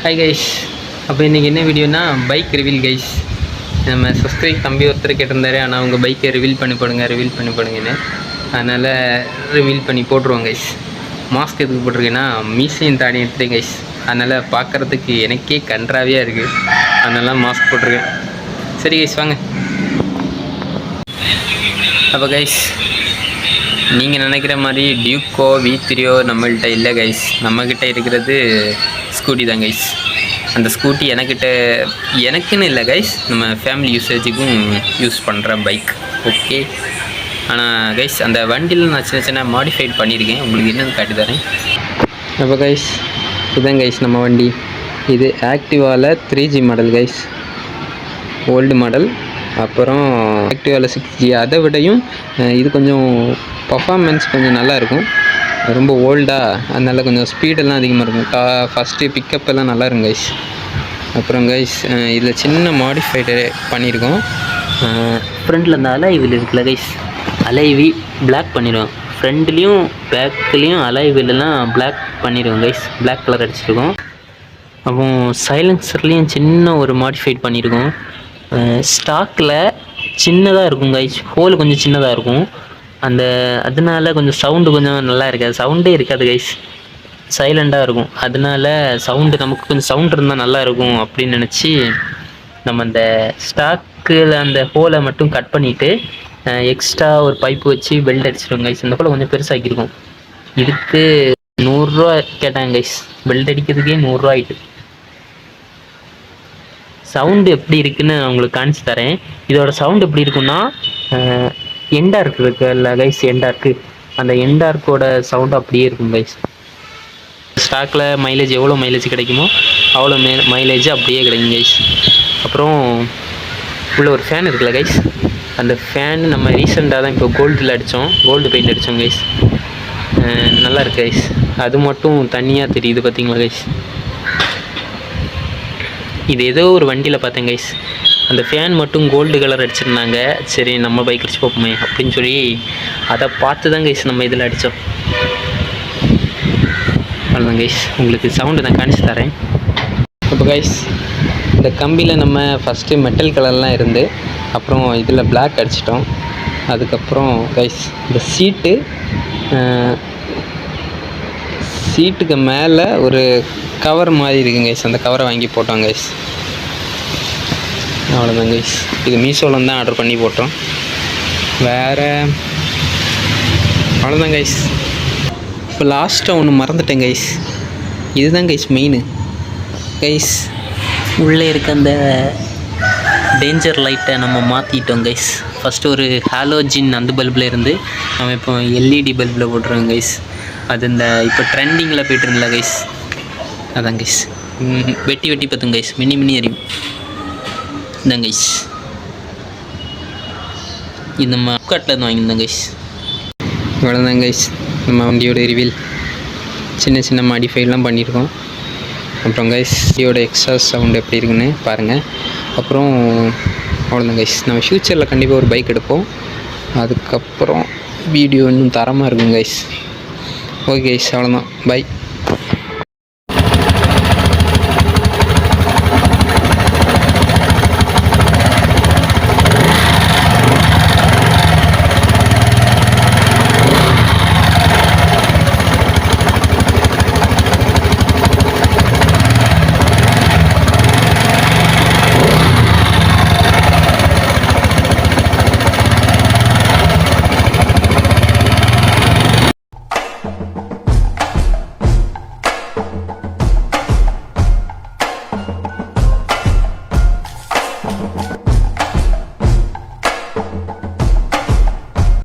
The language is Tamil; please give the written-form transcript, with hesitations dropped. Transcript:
Hi guys. அப்போ இன்றைக்கி என்ன வீடியோனா பைக் ரிவீல் கைஸ். நம்ம சப்ஸ்கிரைப் தம்பி ஒருத்தர் கேட்டிருந்தாரு, ஆனால் அவங்க பைக்கை ரிவீல் பண்ணி போடுங்கன்னு. அதனால் ரிவீல் பண்ணி போட்டுருவோம் கைஸ். மாஸ்க் எதுக்கு போட்டிருக்கேன்னா மீசையும் தாடி எடுத்துட்டேன் கைஸ். அதனால் பார்க்குறதுக்கு எனக்கே கன்றாவியாக இருக்குது. அதனால மாஸ்க் போட்டிருக்கேன். சரி கைஸ் வாங்க. அப்போ கைஸ், நீங்கள் நினைக்கிற மாதிரி டியூக்கோ V3 நம்மள்கிட்ட இல்லை கைஸ். நம்மக்கிட்ட இருக்கிறது ஸ்கூட்டி தான் கைஸ். அந்த ஸ்கூட்டி எனக்குன்னு இல்லை கைஸ், நம்ம ஃபேமிலி யூசேஜுக்கும் யூஸ் பண்ணுற பைக். ஓகே. ஆனால் கைஸ், அந்த வண்டியில் நான் சின்ன மாடிஃபைட் பண்ணியிருக்கேன். உங்களுக்கு என்னென்னு காட்டி தரேன். அப்போ கைஸ், இதுதான் கைஸ் நம்ம வண்டி. இது ஆக்டிவாவில் 3G model guys, old model. அப்புறம் ஆக்டிவாவில் 6G. அதை விடையும் இது கொஞ்சம் பர்ஃபார்மன்ஸ் கொஞ்சம் நல்லாயிருக்கும். ரொம்ப ஓல்டாக, அதனால் கொஞ்சம் ஸ்பீடெல்லாம் அதிகமாக இருக்கும். ஃபஸ்ட்டு பிக்கப் எல்லாம் நல்லா இருக்கும் கைஸ். அப்புறம் கைஸ், இதில் சின்ன மாடிஃபைடு பண்ணியிருக்கோம். ஃப்ரண்டில் அந்த அலைவில் இருக்குல்ல கைஸ், அலைவி பிளாக் பண்ணிடுவோம். ஃப்ரண்ட்லேயும் பேக்லேயும் அலைவிலெலாம் பிளாக் பண்ணிடுவோம் கைஸ். பிளாக் கலர் அடிச்சிருக்கோம். அப்புறம் சைலன்சர்லேயும் சின்ன ஒரு மாடிஃபைட் பண்ணியிருக்கோம். ஸ்டாக்கில் சின்னதாக இருக்கும் கைஸ், ஹோல் கொஞ்சம் சின்னதாக இருக்கும். அதனால கொஞ்சம் சவுண்டு கொஞ்சம் நல்லா இருக்காது. சவுண்டே இருக்காது கைஸ், சைலண்டாக இருக்கும். அதனால நமக்கு கொஞ்சம் சவுண்ட் இருந்தால் நல்லா இருக்கும் அப்படின்னு நினச்சி நம்ம அந்த ஸ்டாக்கில் அந்த ஹோலை மட்டும் கட் பண்ணிவிட்டு எக்ஸ்ட்ரா ஒரு பைப்பு வச்சு பெல்ட் அடிச்சிடுவோம் கைஸ். இந்த ஹோலை கொஞ்சம் பெருசாக்கியிருக்கோம். இதுக்கு 100 ரூபா கேட்டாங்க கைஸ். பெல்ட் அடிக்கிறதுக்கே 100 ரூபா ஆகிட்டு. சவுண்டு எப்படி இருக்குன்னு உங்களுக்கு காமிச்சு தரேன். இதோட சவுண்டு எப்படி இருக்குன்னா, எண்டார்க் இருக்குல்ல கைஸ், எண்டார்க்கு, அந்த எண்டார்க்கோட சவுண்டு அப்படியே இருக்கும் கைஸ். ஸ்டாக்கில் மைலேஜ் எவ்வளோ மைலேஜ் கிடைக்குமோ அவ்வளோ மைலேஜ் அப்படியே கிடைக்கும் கைஸ். அப்புறம் உள்ள ஒரு ஃபேன் இருக்குல்ல கைஸ், அந்த ஃபேன் நம்ம ரீசெண்டாக தான் இப்போ கோல்டு பெயிண்ட் அடித்தோம் கைஸ். நல்லா இருக்கு கைஸ். அது மட்டும் தனியாக தெரியுது பார்த்தீங்களா கைஸ். இது ஏதோ ஒரு வண்டியில் பார்த்தேன் கைஸ். அந்த ஃபேன் மட்டும் கோல்டு கலர் அடிச்சிருந்தாங்க. சரி, நம்ம பைக் அடிச்சு பார்ப்போமே அப்படின்னு சொல்லி அதை பார்த்து தான் கைஸ் நம்ம இதில் அடித்தோம். அவ்வளோதான் கைஸ். உங்களுக்கு சவுண்டு நான் காணிச்சு தரேன். இப்போ கைஸ், இந்த கம்பியில் நம்ம ஃபஸ்ட்டு மெட்டல் கலர்லாம் இருந்து அப்புறம் இதில் பிளாக் அடிச்சிட்டோம். அதுக்கப்புறம் கைஸ், இந்த சீட்டுக்கு மேலே ஒரு கவர் மாதிரி இருக்குங்க கைஸ். அந்த கவரை வாங்கி போட்டோம் கைஸ். அவ்வளோதான் கைஸ். இது மீஷோவில் தான் ஆர்டர் பண்ணி போட்டோம். வேறு அவ்வளோதான் கைஸ். இப்போ லாஸ்ட்டாக ஒன்று மறந்துட்டேன் கைஸ். இதுதான் கைஸ் மெயின் கைஸ். உள்ளே இருக்க அந்த டேஞ்சர் லைட்டை நம்ம மாற்றிட்டோம் கைஸ். ஃபஸ்ட்டு ஒரு ஹாலோஜின் அந்த பல்பில் இருந்து நம்ம இப்போ LED பல்பில் போட்டுருவோம் கைஸ். அது இப்போ ட்ரெண்டிங்கில் போய்ட்டு இருந்தல கைஸ், அதான் கைஸ். வெட்டி பார்த்துங்க கைஸ், மினி அறியும் இதான் கைஸ். இது நம்ம ஃப்ளிப்கார்ட்டில் இருந்து வாங்கியிருந்தோம் கைஸ். இவ்வளோதான் கைஸ் நம்ம வண்டியோட ரிவீல். சின்ன மாடிஃபைலாம் பண்ணியிருக்கோம். அப்புறம் கைஸ், வண்டியோட எக்ஸாஸ்ட் சவுண்டு எப்படி இருக்குன்னு பாருங்கள். அப்புறம் அவ்வளோதான் கைஸ். நம்ம ஃப்யூச்சரில் கண்டிப்பாக ஒரு பைக் எடுப்போம். அதுக்கப்புறம் வீடியோ இன்னும் தரமாக இருக்கும் கைஸ். ஓகே கைஸ், அவ்வளோதான். பை.